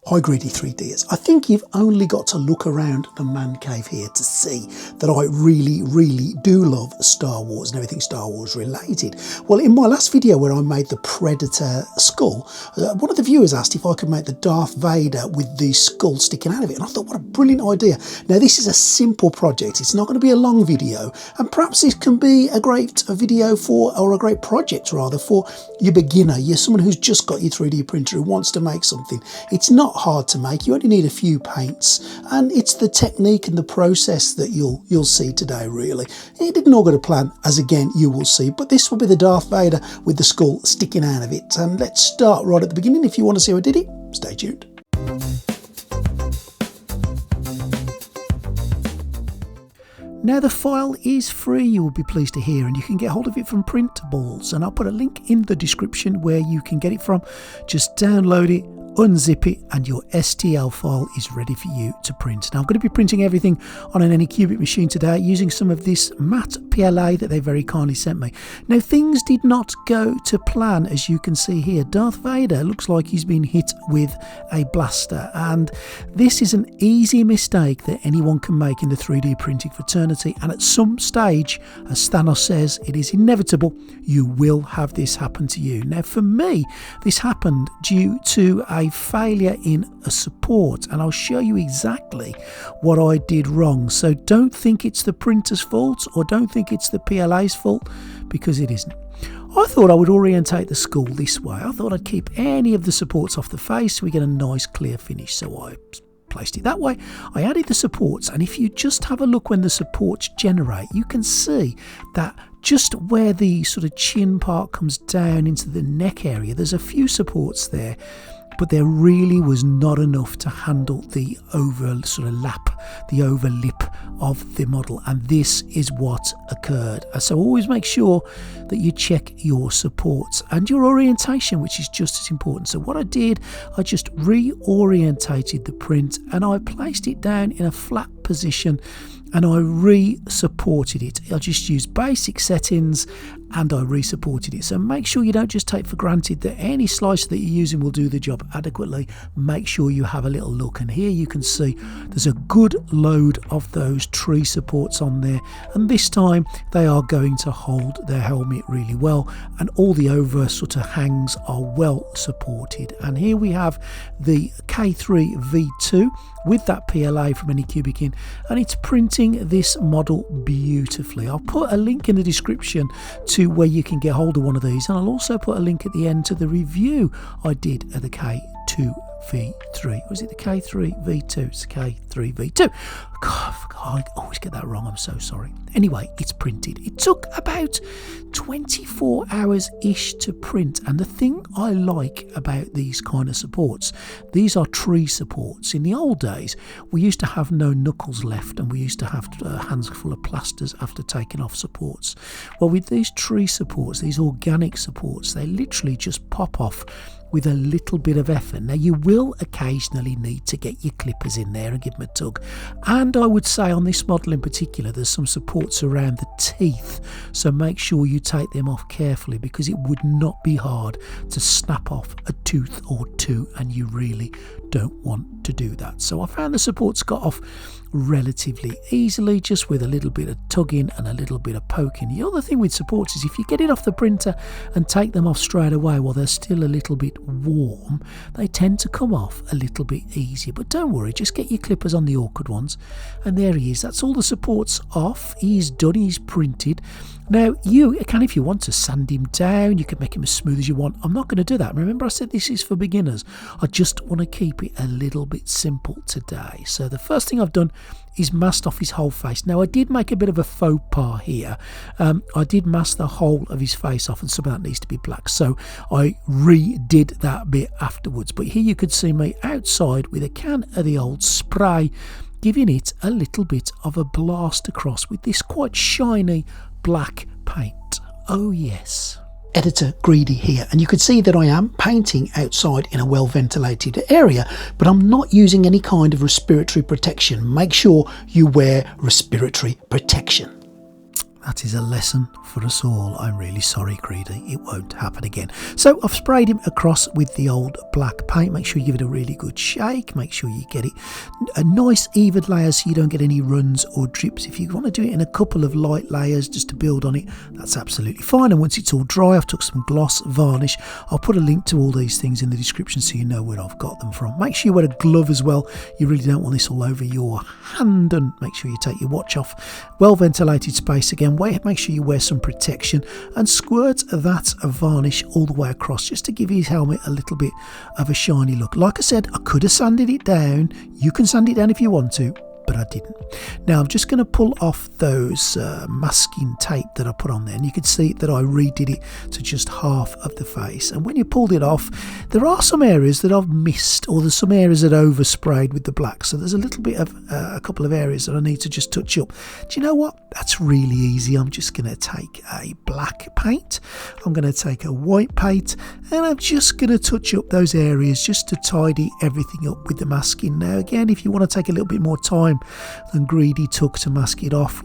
Hi Greedy 3Ders. I think you've only got to look around the man cave here to see that I really do love Star Wars and everything Star Wars related. Well, in my last video where I made the Predator skull, one of the viewers asked if I could make the Darth Vader with the skull sticking out of it, and I thought, what a brilliant idea. Now this is a simple project, it's not going to be a long video, and perhaps this can be a great video for, or a great project rather, for your beginner. You're someone who's just got your 3D printer who wants to make something. It's not hard to make, you only need a few paints, and it's the technique and the process that you'll see today really. It didn't all go to plan, as again you will see, but this will be the Darth Vader with the skull sticking out of it. And let's start right at the beginning. If you want to see how I did it, stay tuned. Now the file is free, you will be pleased to hear, and you can get hold of it from Printables, and I'll put a link in the description where you can get it from. Just download it, unzip it, and your STL file is ready for you to print. Now I'm going to be printing everything on an Anycubic machine today using some of this matte PLA that they very kindly sent me. Now things did not go to plan, as you can see here. Darth Vader looks like he's been hit with a blaster, and this is an easy mistake that anyone can make in the 3D printing fraternity, and at some stage, as Thanos says, it is inevitable you will have this happen to you. Now for me, this happened due to a failure in a support, and I'll show you exactly what I did wrong. So don't think it's the printer's fault, or don't think it's the PLA's fault, because it isn't. I thought I would orientate the skull this way. I thought I'd keep any of the supports off the face so we get a nice clear finish, so I placed it that way. I added the supports, and if you just have a look when the supports generate, you can see that just where the sort of chin part comes down into the neck area, there's a few supports there, but there really was not enough to handle the over sort of lap, the over lip of the model, and this is what occurred. So always make sure that you check your supports and your orientation, which is just as important. So what I did, I just reorientated the print and I placed it down in a flat position, and I re-supported it. I just used basic settings and I re-supported it. So make sure you don't just take for granted that any slicer that you're using will do the job adequately. Make sure you have a little look, and here you can see there's a good load of those tree supports on there, and this time they are going to hold their helmet really well, and all the over sort of hangs are well supported. And here we have the K3 V2 with that PLA from Anycubic in, and it's printing this model beautifully. I'll put a link in the description to where you can get hold of one of these, and I'll also put a link at the end to the review I did of the K2 V3. Was it the K3 V2? It's the K3 V2. God, I always get that wrong, I'm so sorry. Anyway, it's printed. It took about 24 hours-ish to print, and the thing I like about these kind of supports, these are tree supports. In the old days, we used to have no knuckles left, and we used to have hands full of plasters after taking off supports. Well, with these tree supports, these organic supports, they literally just pop off with a little bit of effort. Now you will occasionally need to get your clippers in there and give them a tug, and I would say on this model in particular there's some supports around the teeth, so make sure you take them off carefully, because it would not be hard to snap off a tooth or two, and you really don't want to do that. So I found the supports got off relatively easily, just with a little bit of tugging and a little bit of poking. The other thing with supports is if you get it off the printer and take them off straight away while they're still a little bit warm, they tend to come off a little bit easier. But don't worry, just get your clippers on the awkward ones, and there he is. That's all the supports off. He's done, he's printed. Now you can, if you want to sand him down, you can make him as smooth as you want. I'm not going to do that. Remember, I said this is for beginners. I just want to keep it a little bit simple today. So the first thing I've done is masked off his whole face. Now I did make a bit of a faux pas here. I did mask the whole of his face off, and some of that needs to be black, so I redid that bit afterwards. But here you could see me outside with a can of the old spray, giving it a little bit of a blast across with this quite shiny black paint. Oh yes. Editor Greedy here, and you can see that I am painting outside in a well ventilated area, but I'm not using any kind of respiratory protection. Make sure you wear respiratory protection. That is a lesson for us all. I'm really sorry, Greedy. It won't happen again. So I've sprayed him across with the old black paint. Make sure you give it a really good shake. Make sure you get it a nice even layer so you don't get any runs or drips. If you want to do it in a couple of light layers just to build on it, that's absolutely fine. And once it's all dry, I've took some gloss varnish. I'll put a link to all these things in the description so you know where I've got them from. Make sure you wear a glove as well. You really don't want this all over your hand, and make sure you take your watch off. Well ventilated space again. Make sure you wear some protection and squirt that varnish all the way across just to give his helmet a little bit of a shiny look. Like I said, I could have sanded it down. You can sand it down if you want to, but I didn't. Now I'm just going to pull off those masking tape that I put on there, and you can see that I redid it to just half of the face. And when you pulled it off, there are some areas that I've missed, or there's some areas that oversprayed with the black, so there's a little bit of a couple of areas that I need to just touch up. Do you know what? That's really easy. I'm just going to take a black paint, I'm going to take a white paint, and I'm just going to touch up those areas just to tidy everything up with the masking. Now again, if you want to take a little bit more time than Greedy took to mask it off,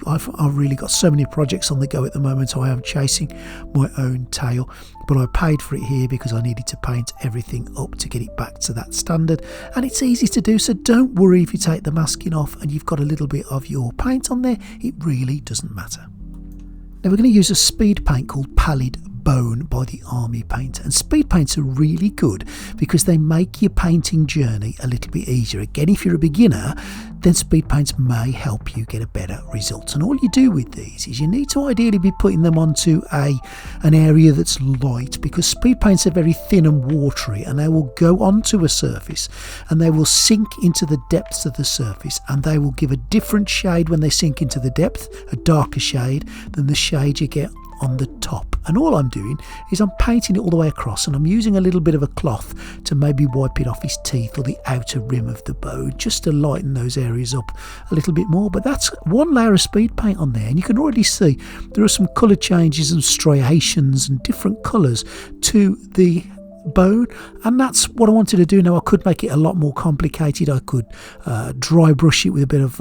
I've really got so many projects on the go at the moment. I am chasing my own tail, but I paid for it here because I needed to paint everything up to get it back to that standard, and it's easy to do, so don't worry if you take the masking off and you've got a little bit of your paint on there. It really doesn't matter. Now we're going to use a speed paint called Pallid Bone by the Army Painter, and speed paints are really good because they make your painting journey a little bit easier. Again, if you're a beginner, then speed paints may help you get a better result. And all you do with these is you need to ideally be putting them onto an area that's light, because speed paints are very thin and watery, and they will go onto a surface and they will sink into the depths of the surface, and they will give a different shade when they sink into the depth, a darker shade than the shade you get on the top. And all I'm doing is I'm painting it all the way across, and I'm using a little bit of a cloth to maybe wipe it off his teeth or the outer rim of the bow, just to lighten those areas up a little bit more. But that's one layer of speed paint on there, and you can already see there are some colour changes and striations and different colours to the bone, and that's what I wanted to do. Now I could make it a lot more complicated. I could dry brush it with a bit of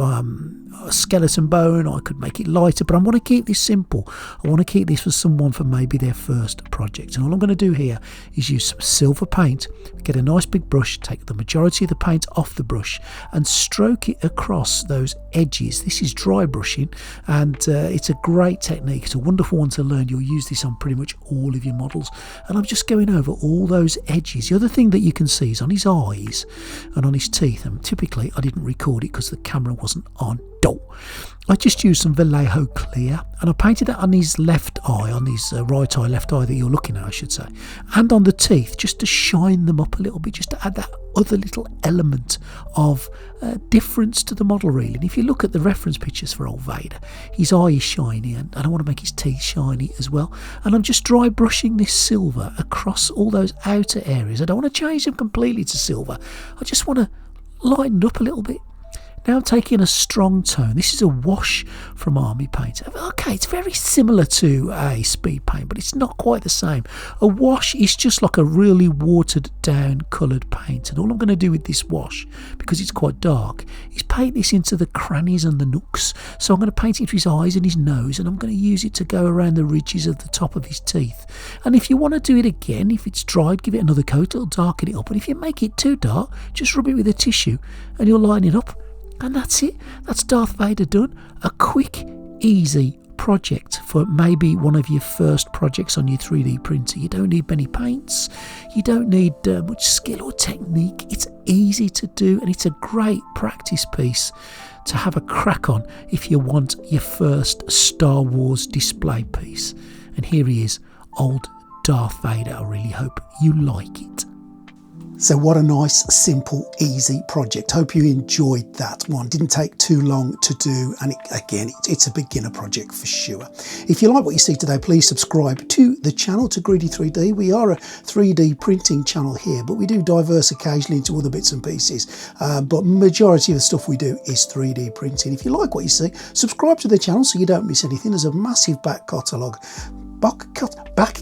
skeleton bone. I could make it lighter, but I want to keep this simple. I want to keep this for someone for maybe their first project. And all I'm going to do here is use some silver paint, get a nice big brush, take the majority of the paint off the brush and stroke it across those edges. This is dry brushing, and it's a great technique. It's a wonderful one to learn. You'll use this on pretty much all of your models, and I'm just going over all those edges. The other thing that you can see is on his eyes and on his teeth, and typically I didn't record it because the camera wasn't on. I just used some Vallejo clear, and I painted that on his left eye, on his right eye, left eye that you're looking at, I should say, and on the teeth, just to shine them up a little bit, just to add that other little element of difference to the model, really. And if you look at the reference pictures for old Vader, his eye is shiny, and I want to make his teeth shiny as well. And I'm just dry brushing this silver across all those outer areas. I don't want to change them completely to silver. I just want to lighten it up a little bit. Now I'm taking a strong tone. This is a wash from Army Paint. Okay, it's very similar to a speed paint, but it's not quite the same. A wash is just like a really watered down coloured paint, and all I'm going to do with this wash, because it's quite dark, is paint this into the crannies and the nooks. So I'm going to paint it into his eyes and his nose, and I'm going to use it to go around the ridges of the top of his teeth. And if you want to do it again, if it's dried, give it another coat, it'll darken it up. And if you make it too dark, just rub it with a tissue and you'll line it up. And that's it. That's Darth Vader done. A quick, easy project for maybe one of your first projects on your 3D printer. You don't need many paints. You don't need much skill or technique. It's easy to do, and it's a great practice piece to have a crack on if you want your first Star Wars display piece. And here he is, old Darth Vader. I really hope you like it. So what a nice, simple, easy project. Hope you enjoyed that one. Didn't take too long to do, and it's a beginner project for sure. If you like what you see today, please subscribe to the channel, to Greedy 3D. We are a 3D printing channel here, but we do diverse occasionally into other bits and pieces. But majority of the stuff we do is 3D printing. If you like what you see, subscribe to the channel so you don't miss anything. There's a massive back catalogue back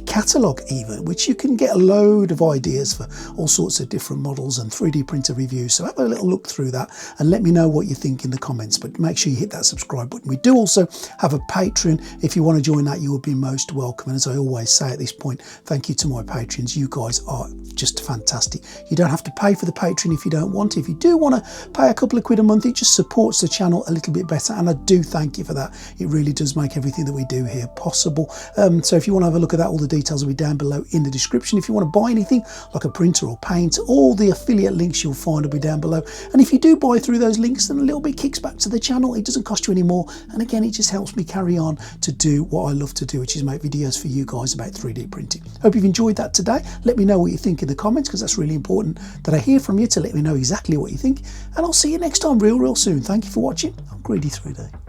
catalogue even, which you can get a load of ideas for all sorts of different models and 3D printer reviews. So have a little look through that and let me know what you think in the comments, but make sure you hit that subscribe button. We do also have a Patreon. If you want to join that, you will be most welcome. And as I always say at this point, thank you to my patrons. You guys are just fantastic. You don't have to pay for the Patreon if you don't want to. If you do want to pay a couple of quid a month, it just supports the channel a little bit better, and I do thank you for that. It really does make everything that we do here possible. So if you want to have a look at that, all the details will be down below in the description. If you want to buy anything like a printer or paint, all the affiliate links you'll find will be down below. And if you do buy through those links, then a little bit kicks back to the channel. It doesn't cost you any more, and again, it just helps me carry on to do what I love to do, which is make videos for you guys about 3D printing. Hope you've enjoyed that today. Let me know what you think in the comments, because that's really important that I hear from you to let me know exactly what you think. And I'll see you next time real soon. Thank you for watching. I'm Greedy 3D.